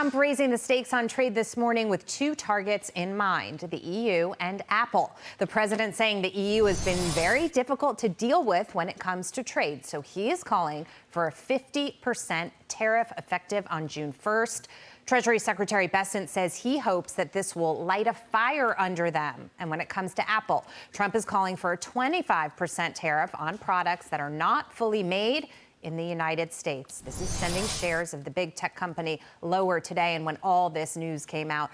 Trump raising the stakes on trade this morning with two targets in mind, the EU and Apple. The president saying the EU has been very difficult to deal with when it comes to trade. So he is calling for a 50% tariff effective on June 1st. Treasury Secretary Bessent says he hopes that this will light a fire under them. And when it comes to Apple, Trump is calling for a 25% tariff on products that are not fully made in the United States. This is sending shares of the big tech company lower today. And when all this news came out,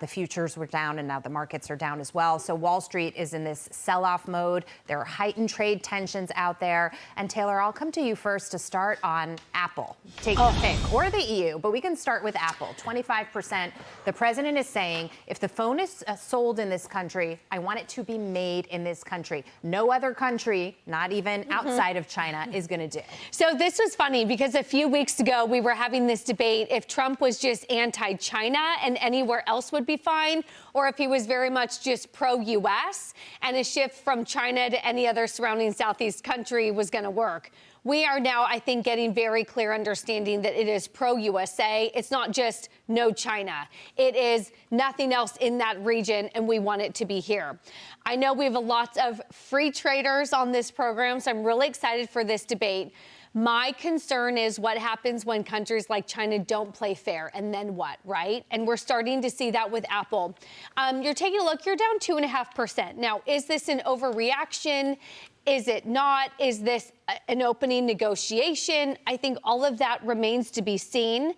the futures were down and now the markets are down as well. So Wall Street is in this sell-off mode. There are heightened trade tensions out there. And Taylor, I'll come to you first to start on Apple. Take your pick, or the EU, but we can start with Apple. 25%. The president is saying if the phone is sold in this country, I want it to be made in this country. No other country, not even outside of China, is going to do. So this was funny because a few weeks ago we were having this debate if Trump was just anti-China and anywhere else would be fine, or if he was very much just pro-U.S. and a shift from China to any other surrounding Southeast country was going to work. We are now, I think, getting very clear understanding that it is pro-USA. It's not just no China. It is nothing else in that region, and we want it to be here. I know we have lots of free traders on this program, so I'm really excited for this debate. My concern is what happens when countries like China don't play fair, and then what, right? And we're starting to see that with Apple. You're taking a look, you're down 2.5%. Now, is this an overreaction? Is it not? Is this an opening negotiation? I think all of that remains to be seen.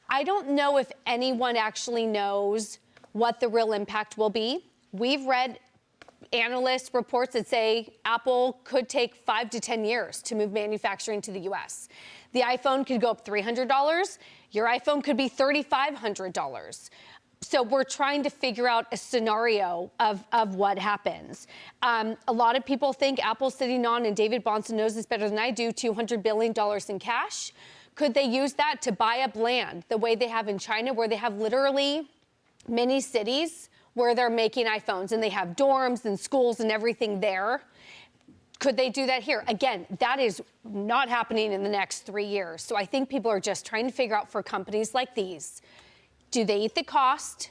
I don't know if anyone actually knows what the real impact will be. We've read analyst reports that say Apple could take 5 to 10 years to move manufacturing to the U.S. The iPhone could go up $300. Your iPhone could be $3,500. So we're trying to figure out a scenario of what happens. A lot of people think Apple's sitting on, and David Bahnsen knows this better than I do, $200 billion in cash. Could they use that to buy up land the way they have in China, where they have literally many cities where they're making iPhones and they have dorms and schools and everything there? Could they do that here? Again, that is not happening in the next 3 years. So I think people are just trying to figure out, for companies like these, do they eat the cost?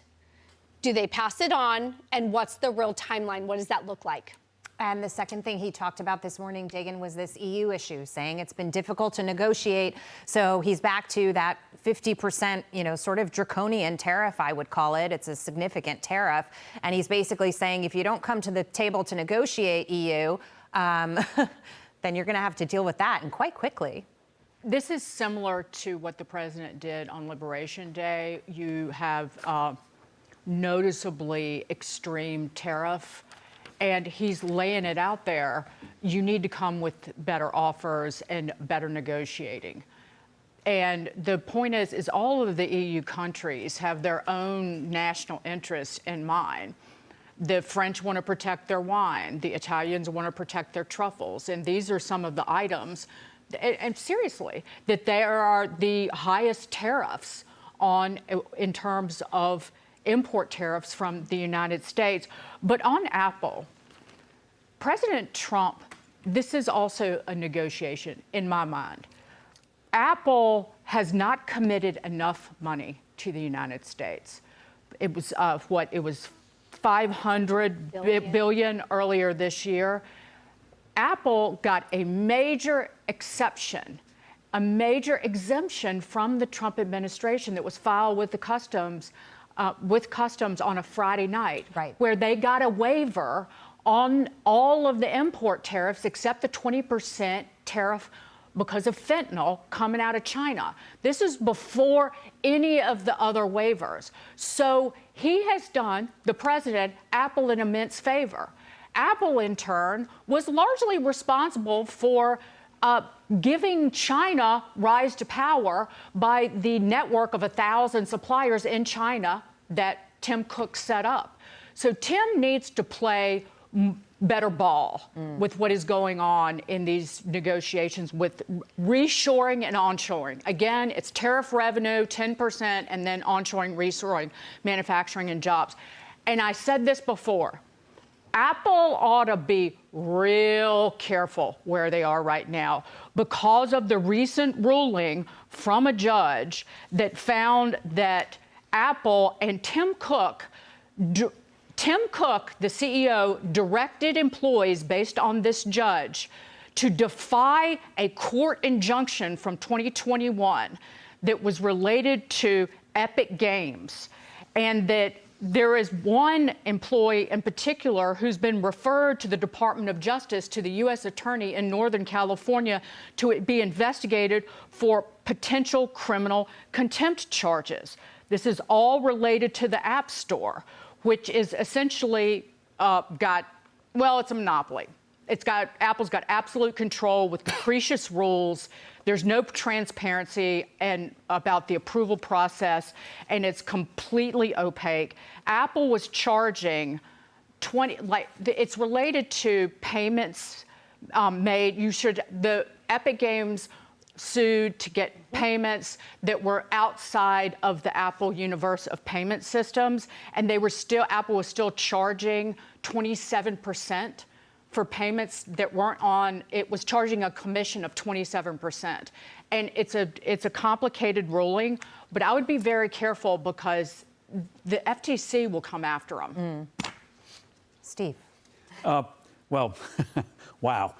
Do they pass it on? And what's the real timeline? What does that look like? And the second thing he talked about this morning, Dagen, was this EU issue, saying it's been difficult to negotiate. So he's back to that 50%, sort of draconian tariff, I would call it. It's a significant tariff. And he's basically saying if you don't come to the table to negotiate, EU, then you're going to have to deal with that, and quite quickly. This is similar to what the president did on Liberation Day. You have noticeably extreme tariff, and he's laying it out there. You need to come with better offers and better negotiating. And the point is all of the EU countries have their own national interests in mind. The French want to protect their wine. The Italians want to protect their truffles. And these are some of the items, and seriously, that there are the highest tariffs on in terms of import tariffs from the United States. But on Apple, President Trump, this is also a negotiation in my mind. Apple has not committed enough money to the United States. It was it was $500 billion earlier this year. Apple got a major exception, a major exemption from the Trump administration that was filed with the customs on a Friday night, right, where they got a waiver on all of the import tariffs except the 20% tariff because of fentanyl coming out of China. This is before any of the other waivers. So he has done, the president, Apple an immense favor. Apple, in turn, was largely responsible for giving China rise to power by the network of 1,000 suppliers in China that Tim Cook set up. So Tim needs to play better ball with what is going on in these negotiations with reshoring and onshoring. Again, it's tariff revenue, 10%, and then onshoring, reshoring, manufacturing, and jobs. And I said this before, Apple ought to be real careful where they are right now because of the recent ruling from a judge that found that Apple and Tim Cook, the CEO, directed employees based on this judge to defy a court injunction from 2021 that was related to Epic Games, and that there is one employee in particular who's been referred to the Department of Justice, to the U.S. Attorney in Northern California, to be investigated for potential criminal contempt charges. This is all related to the App Store, which is essentially it's a monopoly. Apple's got absolute control with capricious rules. There's no transparency about the approval process, and it's completely opaque. Apple was charging it's related to payments made. The Epic Games sued to get payments that were outside of the Apple universe of payment systems, and Apple was still charging 27% for payments that weren't on. It was charging a commission of 27%. And it's a complicated ruling, but I would be very careful because the FTC will come after them. Steve. Well, wow.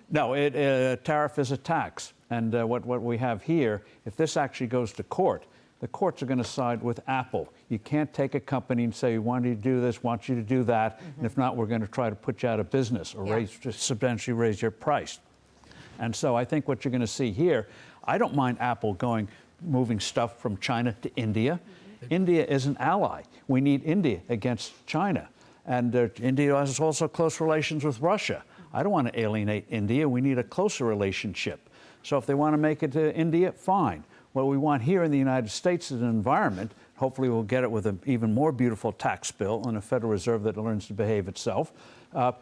No, a tariff is a tax. And what we have here, if this actually goes to court, the courts are going to side with Apple. You can't take a company and say, we want you to do this, want you to do that, and if not, we're going to try to put you out of business or substantially raise your price. And so I think what you're going to see here, I don't mind Apple moving stuff from China to India. India is an ally. We need India against China. And India has also close relations with Russia. I don't want to alienate India. We need a closer relationship. So if they want to make it to India, fine. What we want here in the United States is an environment. Hopefully we'll get it with an even more beautiful tax bill and a Federal Reserve that learns to behave itself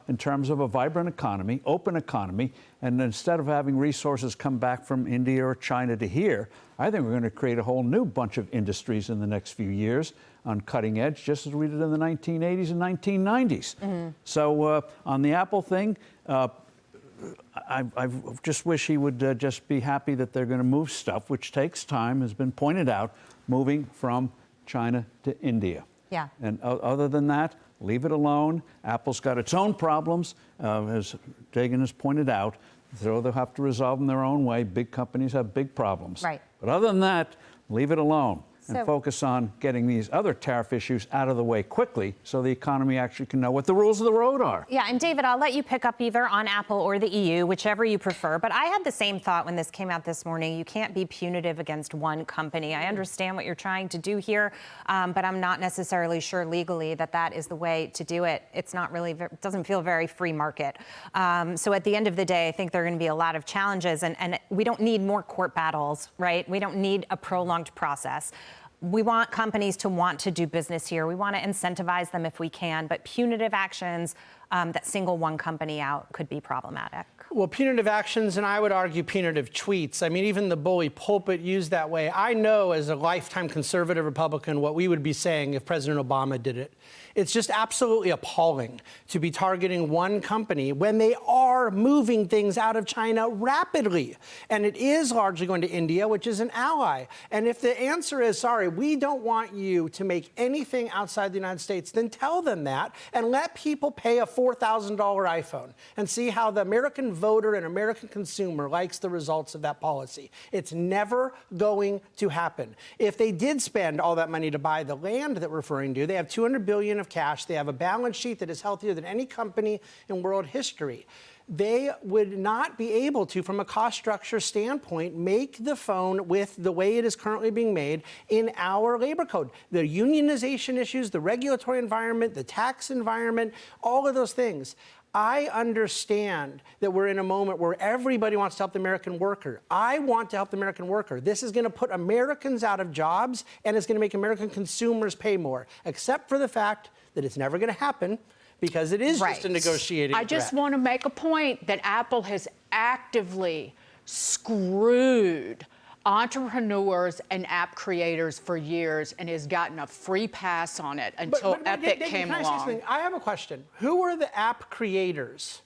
in terms of a vibrant economy, open economy. And instead of having resources come back from India or China to here, I think we're going to create a whole new bunch of industries in the next few years on cutting edge, just as we did in the 1980s and 1990s. So on the Apple thing, I just wish he would just be happy that they're going to move stuff, which takes time, has been pointed out, moving from China to India. Yeah. And other than that, leave it alone. Apple's got its own problems, as Dagen has pointed out. So they'll have to resolve them their own way. Big companies have big problems. Right. But other than that, leave it alone. And focus on getting these other tariff issues out of the way quickly so the economy actually can know what the rules of the road are. Yeah, and David, I'll let you pick up either on Apple or the EU, whichever you prefer. But I had the same thought when this came out this morning. You can't be punitive against one company. I understand what you're trying to do here, but I'm not necessarily sure legally that is the way to do it. It's not really, it doesn't feel very free market. So at the end of the day, I think there are going to be a lot of challenges, and we don't need more court battles, right? We don't need a prolonged process. We want companies to want to do business here. We want to incentivize them if we can, but punitive actions that single one company out could be problematic. Well, punitive actions, and I would argue punitive tweets. I mean, even the bully pulpit used that way. I know as a lifetime conservative Republican what we would be saying if President Obama did it. It's just absolutely appalling to be targeting one company when they are moving things out of China rapidly. And it is largely going to India, which is an ally. And if the answer is, sorry, we don't want you to make anything outside the United States, then tell them that and let people pay a $4,000 iPhone and see how the American voter and American consumer likes the results of that policy. It's never going to happen. If they did spend all that money to buy the land that we're referring to, they have $200 billion of cash. They have a balance sheet that is healthier than any company in world history. They would not be able to, from a cost structure standpoint, make the phone with the way it is currently being made in our labor code. The unionization issues, the regulatory environment, the tax environment, all of those things. I understand that we're in a moment where everybody wants to help the American worker. I want to help the American worker. This is going to put Americans out of jobs, and it's going to make American consumers pay more, except for the fact that it's never going to happen because it is just a negotiating I just threat. want to make a point that Apple has actively screwed entrepreneurs and app creators for years and has gotten a free pass on it until Epic came along. I have a question. Who are the app creators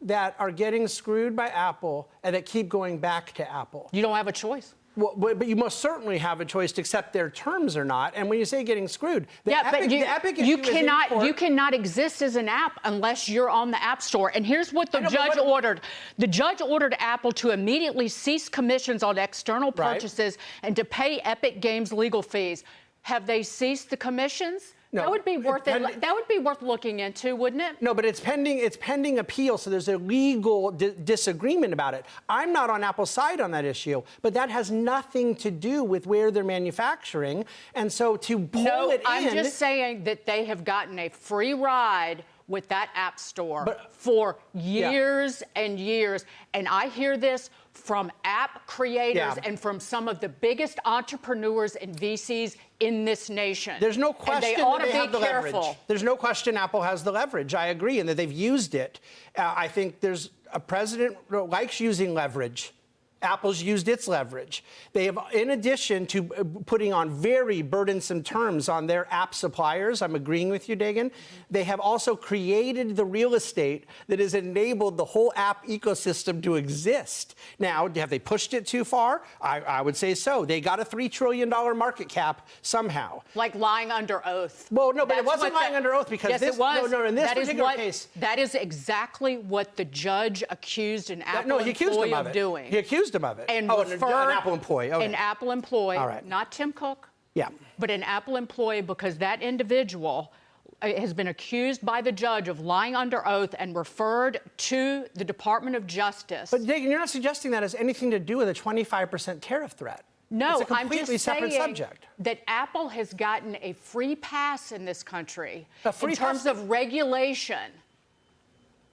that are getting screwed by Apple and that keep going back to Apple? You don't have a choice. Well, but you most certainly have a choice to accept their terms or not. And when you say getting screwed, the Epic issue you is in court. you cannot exist as an app unless you're on the App Store. And here's what the judge ordered. The judge ordered Apple to immediately cease commissions on external purchases and to pay Epic Games legal fees. Have they ceased the commissions? No. That would be worth it. That would be worth looking into, wouldn't it? No, but it's pending appeal, so there's a legal disagreement about it. I'm not on Apple's side on that issue, but that has nothing to do with where they're manufacturing. And so to pull it in... I'm just saying that they have gotten a free ride with that App Store for years and years. And I hear this from app creators and from some of the biggest entrepreneurs and VCs in this nation. There's no question and they ought to have be the careful. leverage. There's no question Apple has the leverage. I agree, and that they've used it. I think there's a president who likes using leverage. Apple's used its leverage. They have, in addition to putting on very burdensome terms on their app suppliers, I'm agreeing with you, Dagen, they have also created the real estate that has enabled the whole app ecosystem to exist. Now, have they pushed it too far? I would say so. They got a $3 trillion market cap somehow. Like lying under oath. Well, no, but it wasn't lying under oath because it was. No, in this particular case. That is exactly what the judge accused an Apple employee of doing. He accused him of it. And an Apple employee. Okay. An Apple employee, all right. Not Tim Cook. Yeah. But an Apple employee, because that individual has been accused by the judge of lying under oath and referred to the Department of Justice. But Dagen, you're not suggesting that has anything to do with a 25% tariff threat. No, it's a completely I'm just separate saying subject. That Apple has gotten a free pass in this country in terms of regulation.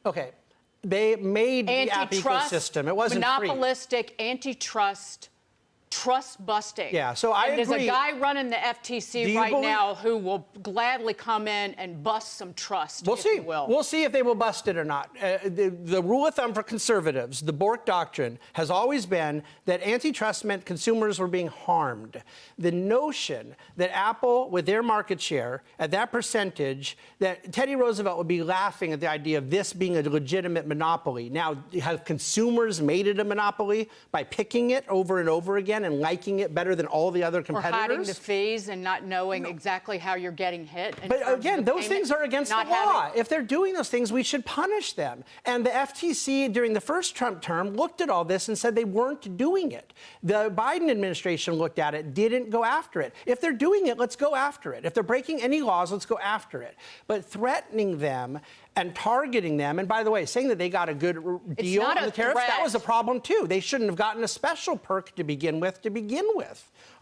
Okay. They made the app ecosystem. It wasn't monopolistic, antitrust, trust busting. Yeah, so I agree. There's a guy running the FTC right now who will gladly come in and bust some trust. We'll see. Will. We'll see if they will bust it or not. The rule of thumb for conservatives, the Bork doctrine, has always been that antitrust meant consumers were being harmed. The notion that Apple, with their market share at that percentage, that Teddy Roosevelt would be laughing at the idea of this being a legitimate monopoly. Now, have consumers made it a monopoly by picking it over and over again and liking it better than all the other competitors? Or hiding the fees and not knowing exactly how you're getting hit. But again, those things are against the law. If they're doing those things, we should punish them. And the FTC, during the first Trump term, looked at all this and said they weren't doing it. The Biden administration looked at it, didn't go after it. If they're doing it, let's go after it. If they're breaking any laws, let's go after it. But threatening them and targeting them, and by the way, saying that they got a good deal on the tariffs, that was a problem too. They shouldn't have gotten a special perk to begin with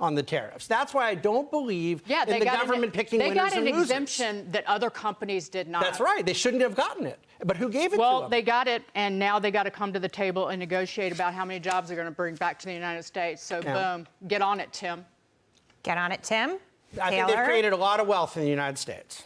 on the tariffs. That's why I don't believe in the government picking winners and losers. They got an exemption that other companies did not. That's right. They shouldn't have gotten it. But who gave it to them? Well, they got it, and now they got to come to the table and negotiate about how many jobs they're going to bring back to the United States. So, boom, get on it, Tim. Get on it, Tim. I think they've created a lot of wealth in the United States.